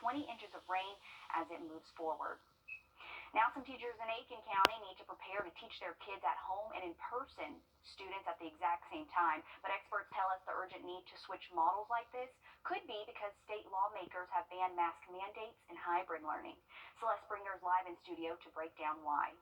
20 inches of rain as it moves forward. Now some teachers in Aiken County need to prepare to teach their kids at home and in person students at the exact same time. But experts tell us the urgent need to switch models like this could be because state lawmakers have banned mask mandates and hybrid learning. Celeste Springer's live in studio to break down why.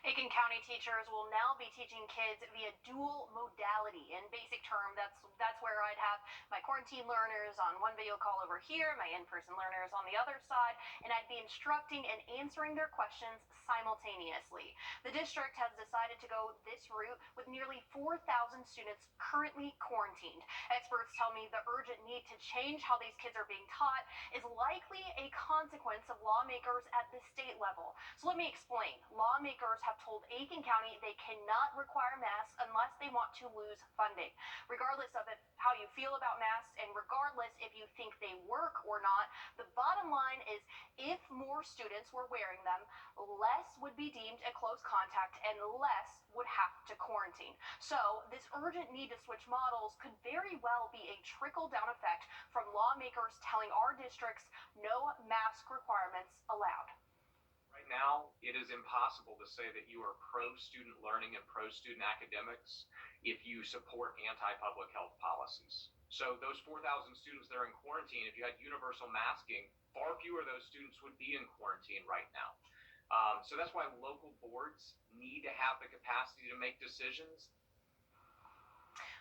Aiken County teachers will now be teaching kids via dual modality. In basic term, that's where I'd have my quarantine learners on one video call over here, my in-person learners on the other side, and I'd be instructing and answering their questions simultaneously. The district has decided to go this route with nearly 4,000 students currently quarantined. Experts tell me the urgent need to change how these kids are being taught is likely a consequence of lawmakers at the state level. So let me explain. Lawmakers have told Aiken County they cannot require masks unless they want to lose funding. Regardless of how you feel about masks and regardless if you think they work or not, the bottom line is if more students were wearing them, less would be deemed a close contact and less would have to quarantine. So this urgent need to switch models could very well be a trickle-down effect from lawmakers telling our districts no mask requirements allowed. Now, it is impossible to say that you are pro-student learning and pro-student academics if you support anti-public health policies. So those 4,000 students that are in quarantine, if you had universal masking, far fewer of those students would be in quarantine right now. So that's why local boards need to have the capacity to make decisions.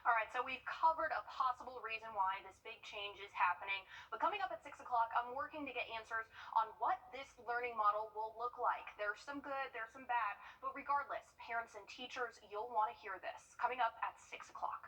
All right, so we've covered a possible reason why this big change is happening. But coming up at 6 o'clock, I'm working to get answers on what this learning model will look like. There's some good, there's some bad, but regardless, parents and teachers, you'll want to hear this. Coming up at 6 o'clock.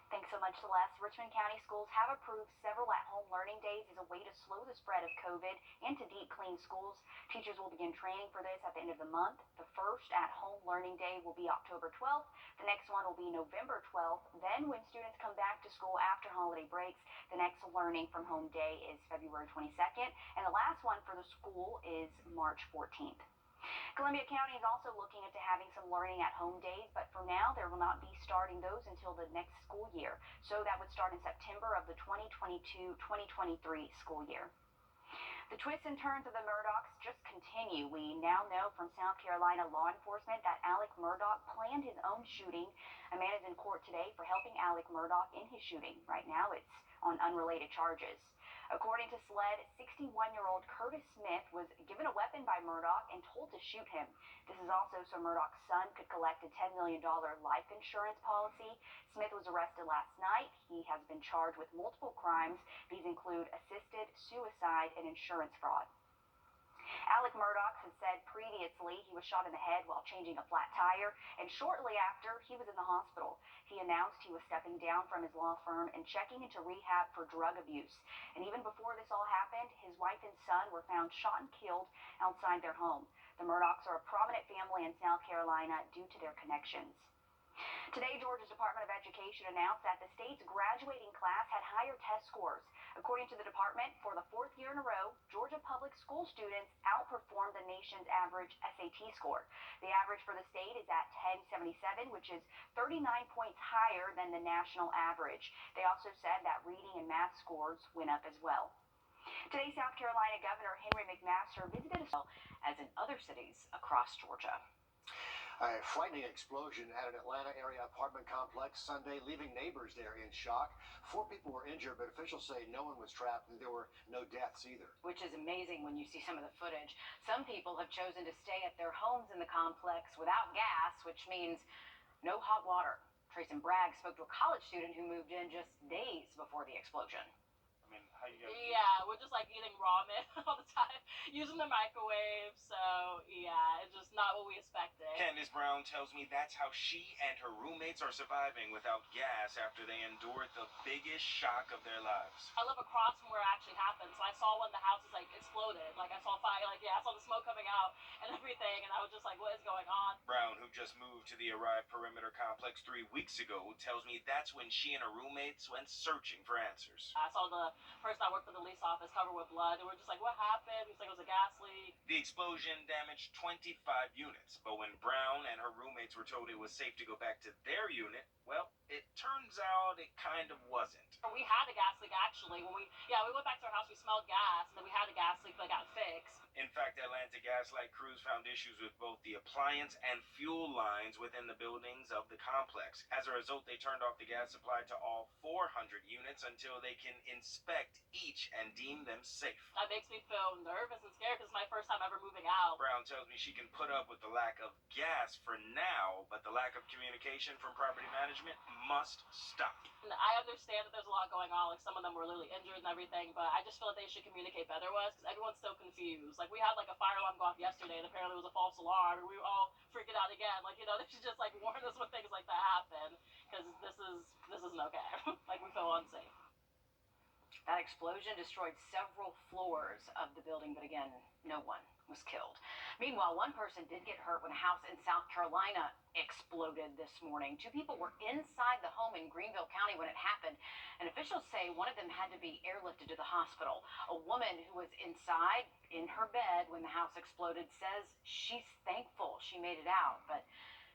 Thanks so much, Celeste. Richmond County schools have approved several at-home learning days as a way to slow the spread of COVID and to deep clean schools. Teachers will begin training for this at the end of the month. The first at-home learning day will be October 12th. The next one will be November 12th. Then when students come back to school after holiday breaks, the next learning from home day is February 22nd. And the last one for the school is March 14th. Columbia County is also looking into having some learning at home days, but for now, there will not be starting those until the next school year. So that would start in September of the 2022-2023 school year. The twists and turns of the Murdochs just continue. We now know from South Carolina law enforcement that Alec Murdoch planned his own shooting. A man is in court today for helping Alec Murdoch in his shooting. Right now, it's on unrelated charges. According to SLED, 61-year-old Curtis Smith was given a weapon by Murdoch and told to shoot him. This is also so Murdoch's son could collect a $10 million life insurance policy. Smith was arrested last night. He has been charged with multiple crimes. These include assisted suicide and insurance fraud. Alec Murdoch has said previously he was shot in the head while changing a flat tire, and shortly after, he was in the hospital. He announced he was stepping down from his law firm and checking into rehab for drug abuse. And even before this all happened, his wife and son were found shot and killed outside their home. The Murdochs are a prominent family in South Carolina due to their connections. Today, Georgia's Department of Education announced that the state's graduating class had higher test scores. According to the department, for the fourth year in a row, Georgia public school students outperformed the nation's average SAT score. The average for the state is at 1077, which is 39 points higher than the national average. They also said that reading and math scores went up as well. Today, South Carolina Governor Henry McMaster visited as in other cities across Georgia. A frightening explosion at an Atlanta area apartment complex Sunday, leaving neighbors there in shock. 4 people were injured, but officials say no one was trapped and there were no deaths either. Which is amazing when you see some of the footage. Some people have chosen to stay at their homes in the complex without gas, which means no hot water. Trace and Bragg spoke to a college student who moved in just days before the explosion. Yeah, we're just like eating ramen all the time, using the microwave, so yeah, it's just not what we expected. Candace Brown tells me that's how she and her roommates are surviving without gas after they endured the biggest shock of their lives. I live across from where it actually happened, so I saw when the house is like exploded, like I saw fire, I saw the smoke coming out, and and everything, and I was just like, what is going on? Brown, who just moved to the Arrive Perimeter Complex 3 weeks ago, tells me that's when she and her roommates went searching for answers. I saw the person I worked for the lease office covered with blood, and we're just like, what happened? He's like, it was a gas leak. The explosion damaged 25 units, but when Brown and her roommates were told it was safe to go back to their unit, well, it turns out it kind of wasn't. We had a gas leak, actually. When we went back to our house, we smelled gas, and then we had a gas leak that got fixed. In fact, Atlanta Gaslight crews found issues with both the appliance and fuel lines within the buildings of the complex. As a result, they turned off the gas supply to all 400 units until they can inspect each and deem them safe. That makes me feel nervous and scared because it's my first time ever moving out. Brown tells me she can put up with the lack of gas for now, but the lack of communication from property management must stop. And I understand that there's a lot going on, like some of them were literally injured and everything, but I just feel like they should communicate better with us because everyone's so confused. Like, we had like a fire alarm go off yesterday, and apparently it was a false alarm, and we were all freaking out again. Like, they should just like warn us when things like that happen, because this isn't okay. Like, we feel unsafe. That explosion destroyed several floors of the building, but again, no one was killed. Meanwhile, one person did get hurt when a house in South Carolina exploded this morning. 2 people were inside the home in Greenville County when it happened, and officials say one of them had to be airlifted to the hospital. A woman who was inside in her bed when the house exploded says she's thankful she made it out, but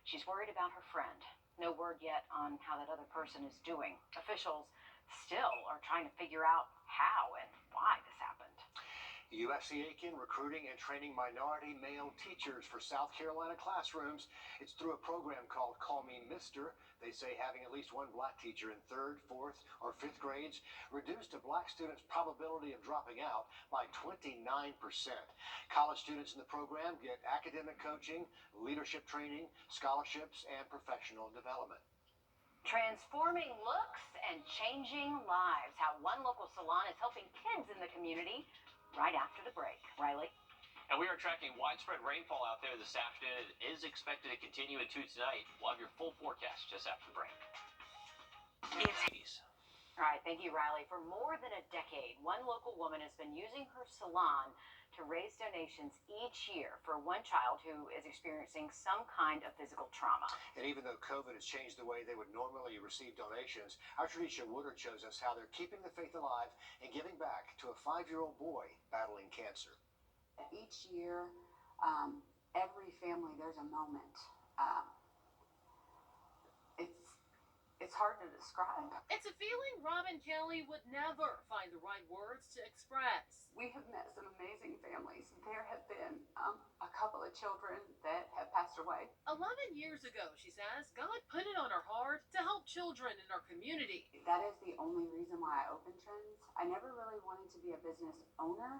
she's worried about her friend. No word yet on how that other person is doing. Officials still are trying to figure out how and why this happened. USC-Aiken recruiting and training minority male teachers for South Carolina classrooms. It's through a program called Call Me Mister. They say having at least one black teacher in 3rd, 4th, or 5th grades reduced a black student's probability of dropping out by 29%. College students in the program get academic coaching, leadership training, scholarships, and professional development. Transforming looks and changing lives. How one local salon is helping kids in the community. Right after the break. Riley? And we are tracking widespread rainfall out there this afternoon. It is expected to continue into tonight. We'll have your full forecast just after the break. All right, thank you, Riley. For more than a decade, one local woman has been using her salon to raise donations each year for one child who is experiencing some kind of physical trauma. And even though COVID has changed the way they would normally receive donations, our Wrdw shows us how they're keeping the faith alive and giving back to a 5-year-old boy battling cancer. Each year, every family, there's a moment. It's hard to describe. It's a feeling Robin Kelly would never find the right words to express. We have met some amazing families. There have been a couple of children that have passed away. 11 years ago, she says, God put it on her heart to help children in our community. That is the only reason why I opened Trends. I never really wanted to be a business owner.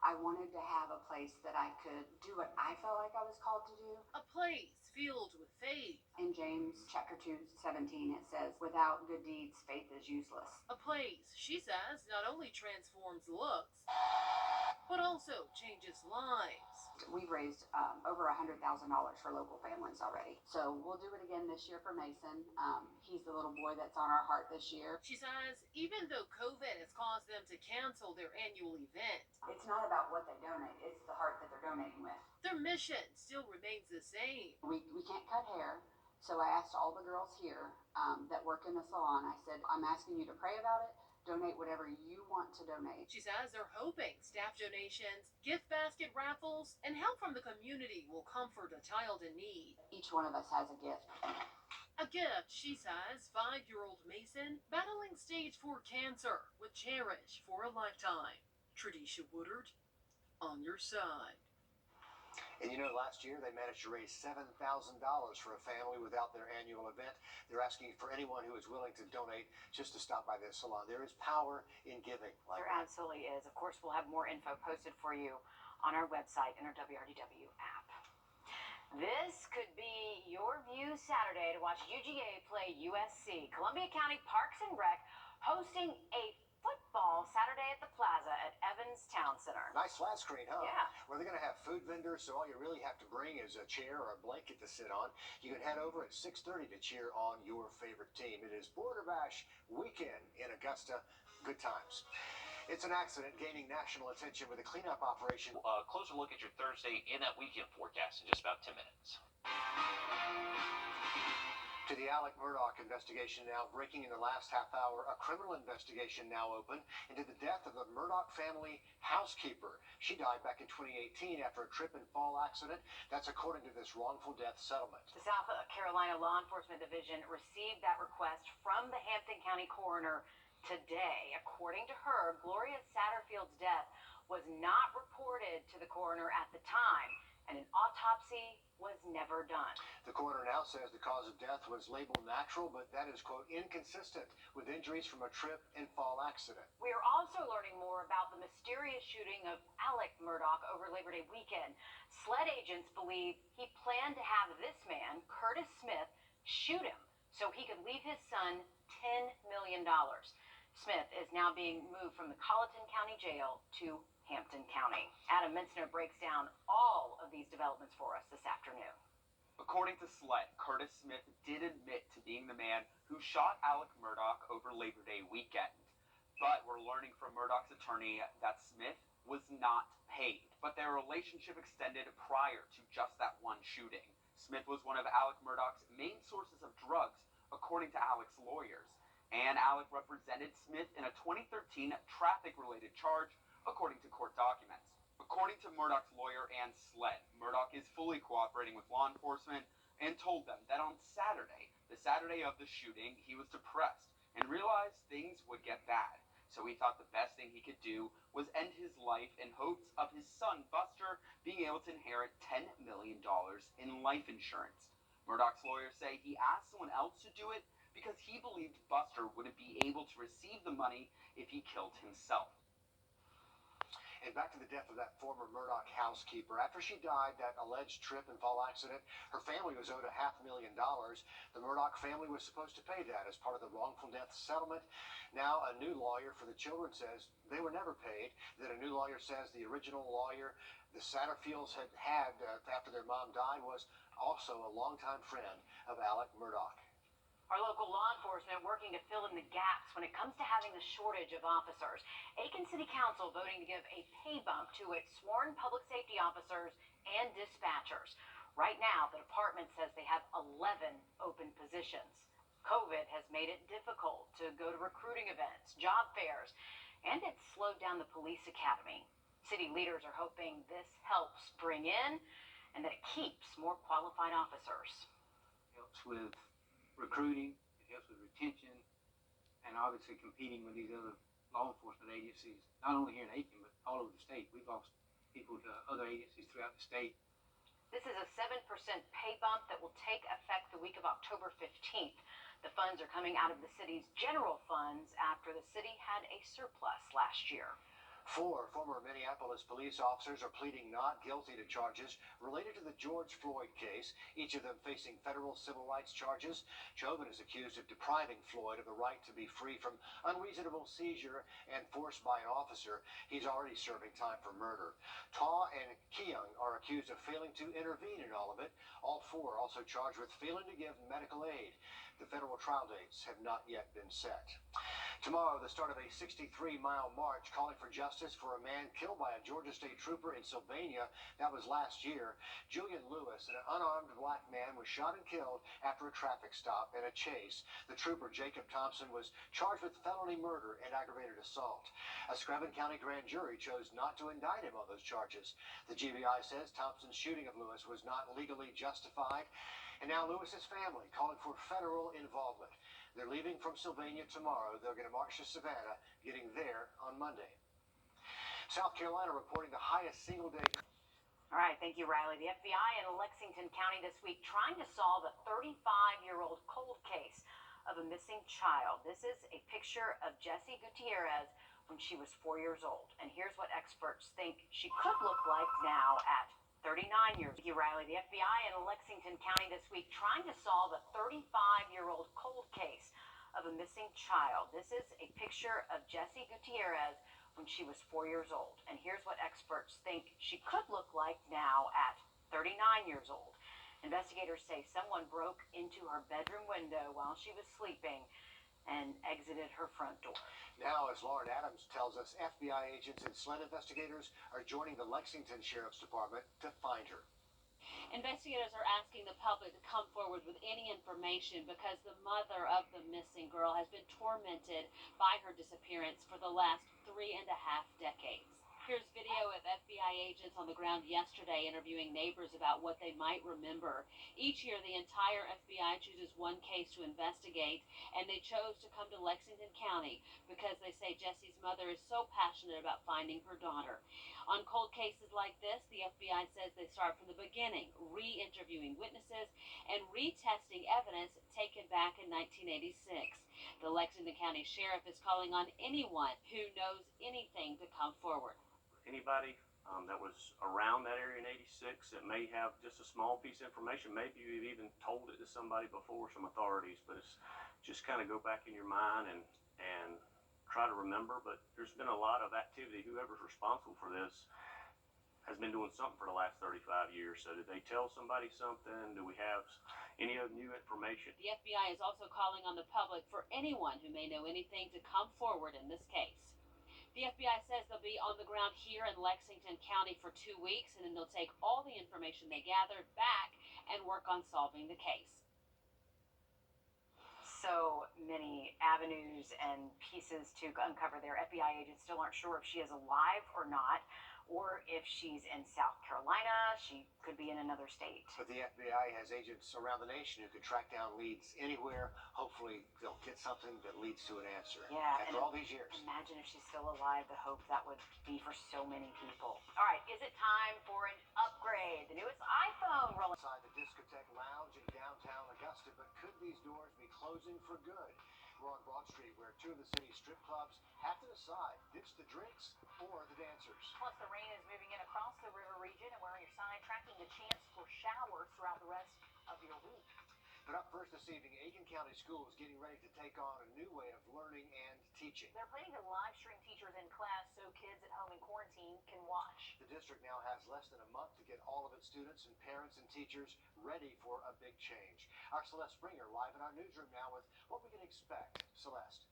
I wanted to have a place that I could do what I felt like I was called to do. A place filled with faith. In James chapter 2:17, it says, without good deeds, faith is useless. A place, she says, not only transforms looks, but also changes lives. We've raised over $100,000 for local families already. So we'll do it again this year for Mason. He's the little boy that's on our heart this year. She says even though COVID has caused them to cancel their annual event, it's not about what they donate, it's the heart that they're donating with. their mission still remains the same. We can't cut hair, so I asked all the girls here that work in the salon, I said, I'm asking you to pray about it. Donate whatever you want to donate. She says they're hoping staff donations, gift basket raffles, and help from the community will comfort a child in need. Each one of us has a gift. A gift, she says, 5-year-old Mason battling stage 4 cancer would cherish for a lifetime. Tradisha Woodard, on your side. And you know, last year they managed to raise $7,000 for a family without their annual event. They're asking for anyone who is willing to donate just to stop by this salon. There is power in giving. There absolutely is. Of course, we'll have more info posted for you on our website and our WRDW app. This could be your view Saturday to watch UGA play USC. Columbia County Parks and Rec hosting a football Saturday at the Plaza at Evans Town Center. Nice flat screen, huh? Yeah. Where they're going to have food vendors, so all you really have to bring is a chair or a blanket to sit on. You can head over at 6:30 to cheer on your favorite team. It is Border Bash weekend in Augusta. Good times. It's an accident gaining national attention with a cleanup operation. A closer look at your Thursday and that weekend forecast in just about 10 minutes. To the Alec Murdoch investigation now breaking in the last half hour, a criminal investigation now open into the death of the Murdoch family housekeeper. She died back in 2018 after a trip and fall accident. That's according to this wrongful death settlement. The South Carolina Law Enforcement Division received that request from the Hampton County coroner today. According to her, Gloria Satterfield's death was not reported to the coroner at the time, and an autopsy was never done. The coroner now says the cause of death was labeled natural, but that is, quote, inconsistent with injuries from a trip and fall accident. We are also learning more about the mysterious shooting of Alec Murdoch over Labor Day weekend. SLED agents believe he planned to have this man, Curtis Smith, shoot him so he could leave his son $10 million. Smith is now being moved from the Colleton County Jail to Hampton County. Adam Mintzner breaks down all of these developments for us this afternoon. According to SLED, Curtis Smith did admit to being the man who shot Alec Murdoch over Labor Day weekend. But we're learning from Murdoch's attorney that Smith was not paid, but their relationship extended prior to just that one shooting. Smith was one of Alec Murdoch's main sources of drugs, according to Alec's lawyers. And Alec represented Smith in a 2013 traffic-related charge, according to court documents. According to Murdoch's lawyer and SLED, Murdoch is fully cooperating with law enforcement and told them that on Saturday, the Saturday of the shooting, he was depressed and realized things would get bad. So he thought the best thing he could do was end his life in hopes of his son, Buster, being able to inherit $10 million in life insurance. Murdoch's lawyers say he asked someone else to do it because he believed Buster wouldn't be able to receive the money if he killed himself. And back to the death of that former Murdoch housekeeper. After she died, that alleged trip and fall accident, her family was owed $500,000. The Murdoch family was supposed to pay that as part of the wrongful death settlement. Now, a new lawyer for the children says they were never paid. Then a new lawyer says the original lawyer the Satterfields had after their mom died was also a longtime friend of Alec Murdoch. Our local law enforcement working to fill in the gaps when it comes to having the shortage of officers. Aiken City Council voting to give a pay bump to its sworn public safety officers and dispatchers. Right now, the department says they have 11 open positions. COVID has made it difficult to go to recruiting events, job fairs, and it's slowed down the police academy. City leaders are hoping this helps bring in and that it keeps more qualified officers. Helps with recruiting, it helps with retention, and obviously competing with these other law enforcement agencies, not only here in Aiken, but all over the state. We've lost people to other agencies throughout the state. This is a 7% pay bump that will take effect the week of October 15th. The funds are coming out of the city's general funds after the city had a surplus last year. 4 former Minneapolis police officers are pleading not guilty to charges related to the George Floyd case, each of them facing federal civil rights charges. Chauvin is accused of depriving Floyd of the right to be free from unreasonable seizure and force by an officer. He's already serving time for murder. Ta and Keung are accused of failing to intervene in all of it. All 4 also charged with failing to give medical aid. The federal trial dates have not yet been set. Tomorrow, the start of a 63-mile march calling for justice for a man killed by a Georgia State trooper in Sylvania. That was last year. Julian Lewis, an unarmed black man, was shot and killed after a traffic stop and a chase. The trooper, Jacob Thompson, was charged with felony murder and aggravated assault. A Screven County grand jury chose not to indict him on those charges. The GBI says Thompson's shooting of Lewis was not legally justified. And now Lewis's family calling for federal involvement. They're leaving from Sylvania tomorrow. They're going to march to Savannah, getting there on Monday. South Carolina reporting the highest single-day. All right, thank you, Riley. The FBI in Lexington County this week trying to solve a 35-year-old cold case of a missing child. This is a picture of Jessie Gutierrez when she was 4 years old. And here's what experts think she could look like now at 39 years. Thank you, Riley. The FBI in Lexington County this week trying to solve a 35-year-old cold case of a missing child. This is a picture of Jessie Gutierrez when she was 4 years old. And here's what experts think she could look like now at 39 years old. Investigators say someone broke into her bedroom window while she was sleeping. and exited her front door. Now, as Lauren Adams tells us, FBI agents and SLED investigators are joining the Lexington Sheriff's Department to find her. Investigators are asking the public to come forward with any information because the mother of the missing girl has been tormented by her disappearance for the last 3.5 decades. Here's video of FBI agents on the ground yesterday interviewing neighbors about what they might remember. Each year, the entire FBI chooses one case to investigate, and they chose to come to Lexington County because they say Jessie's mother is so passionate about finding her daughter. On cold cases like this, the FBI says they start from the beginning, re-interviewing witnesses and retesting evidence taken back in 1986. The Lexington County Sheriff is calling on anyone who knows anything to come forward. Anybody that was around that area in '86 that may have just a small piece of information. Maybe you've even told it to somebody before, some authorities, but it's just kind of go back in your mind and try to remember. But there's been a lot of activity. Whoever's responsible for this has been doing something for the last 35 years. So did they tell somebody something? Do we have any other new information? The FBI is also calling on the public for anyone who may know anything to come forward in this case. The FBI says they'll be on the ground here in Lexington County for 2 weeks, and then they'll take all the information they gathered back and work on solving the case. So many avenues and pieces to uncover there. FBI agents still aren't sure if she is alive or not, or if she's in South Carolina. She could be in another state. But the FBI has agents around the nation who can track down leads anywhere. Hopefully, they'll get something that leads to an answer. Yeah, after all these years. Imagine if she's still alive, the hope that would be for so many people. All right, is it time for an upgrade? The newest iPhone rolling Inside the Discotheque Lounge in downtown Augusta, but could these doors be closing for good? We're on Broad Street, where two of the city's strip clubs have to decide, ditch the drinks or the dancers. Plus, the rain is moving in across the river region, and we're on your side tracking the chance for showers throughout the rest of your week. But up first this evening, Aiken County Schools getting ready to take on a new way of learning and teaching. They're planning to live stream teachers in class so kids at home in quarantine can watch. The district now has less than a month to get all of its students and parents and teachers ready for a big change. Our Celeste Springer live in our newsroom now with what we can expect. Celeste.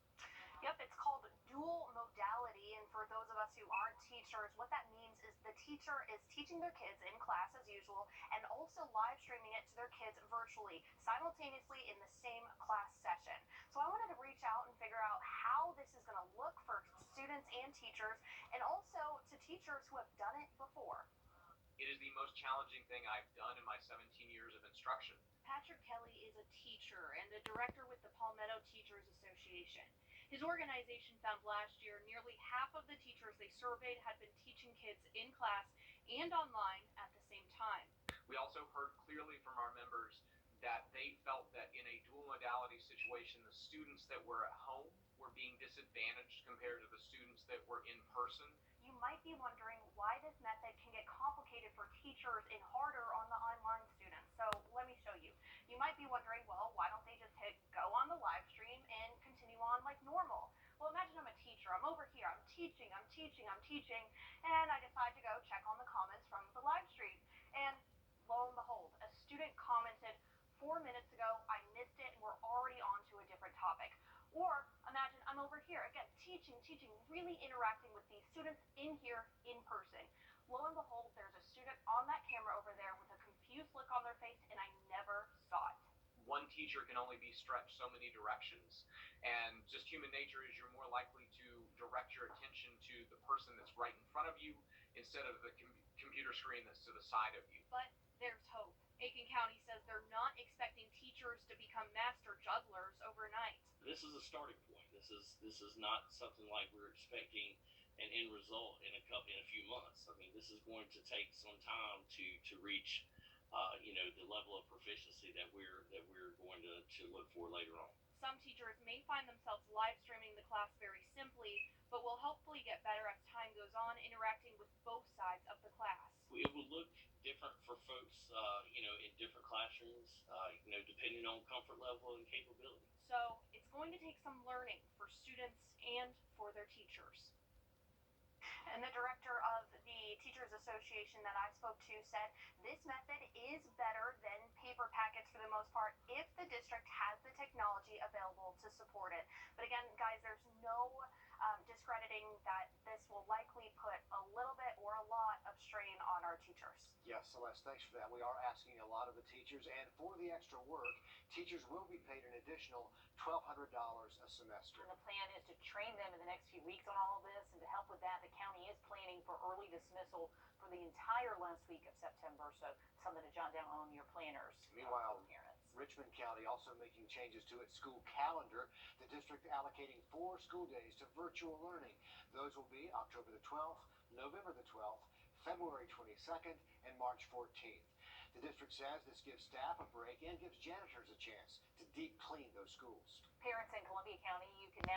Yep, it's called dual modality, and for those of us who aren't teachers, what that means is the teacher is teaching their kids in class as usual and also live streaming it to their kids virtually, simultaneously in the same class session. So I wanted to reach out and figure out how this is going to look for students and teachers, and also to teachers who have done it before. It is the most challenging thing I've done in my 17 years of instruction. Patrick Kelly is a teacher and the director with the Palmetto Teachers Association. His organization found last year nearly half of the teachers they surveyed had been teaching kids in class and online at the same time. We also heard clearly from our members that they felt that in a dual modality situation, the students that were at home were being disadvantaged compared to the students that were in person. You might be wondering why this method can get complicated for teachers and harder on the online students. So let me show you. You might be wondering, well, why don't they just hit go on the live stream and continue on like normal? Well, imagine I'm a teacher. I'm over here. I'm teaching, and I decide to go check on the comments from the live stream. And lo and behold, a student commented 4 minutes ago, I missed it, and we're already on to a different topic. Or imagine I'm over here, again, teaching, really interacting with these students in here in person. Lo and behold, there's a student on that camera over there with a confused look on their face, and I never saw it. One teacher can only be stretched so many directions, and just human nature is you're more likely to direct your attention to the person that's right in front of you instead of the computer screen that's to the side of you. But there's hope. Aiken County says they're not expecting teachers to become master jugglers overnight. This is a starting point. This is not something like we're expecting an end result in a few months. I mean, this is going to take some time to reach the level of proficiency that we're going to look for later on. Some teachers may find themselves live streaming the class very simply, but will hopefully get better as time goes on, interacting with both sides of the class. It will look different for folks, in different classrooms, depending on comfort level and capability. So it's going to take some learning for students and for their teachers. And the director of the Teachers Association that I spoke to said this method is better than paper paper packets for the most part if the district has the technology available to support it. But again, guys, there's no discrediting that this will likely put a little bit or a lot of strain on our teachers. Yes, Celeste, thanks for that. We are asking a lot of the teachers, and for the extra work, teachers will be paid an additional $1,200 a semester. And the plan is to train them in the next few weeks on all of this, and to help with that, the county is planning for early dismissal for the entire last week of September, so something to jot down on your planners. Meanwhile, parents. Richmond County also making changes to its school calendar. The district allocating 4 school days to virtual learning. Those will be October the 12th, November the 12th, February 22nd, and March 14th. The district says this gives staff a break and gives janitors a chance to deep clean those schools. Parents in Columbia County, you can now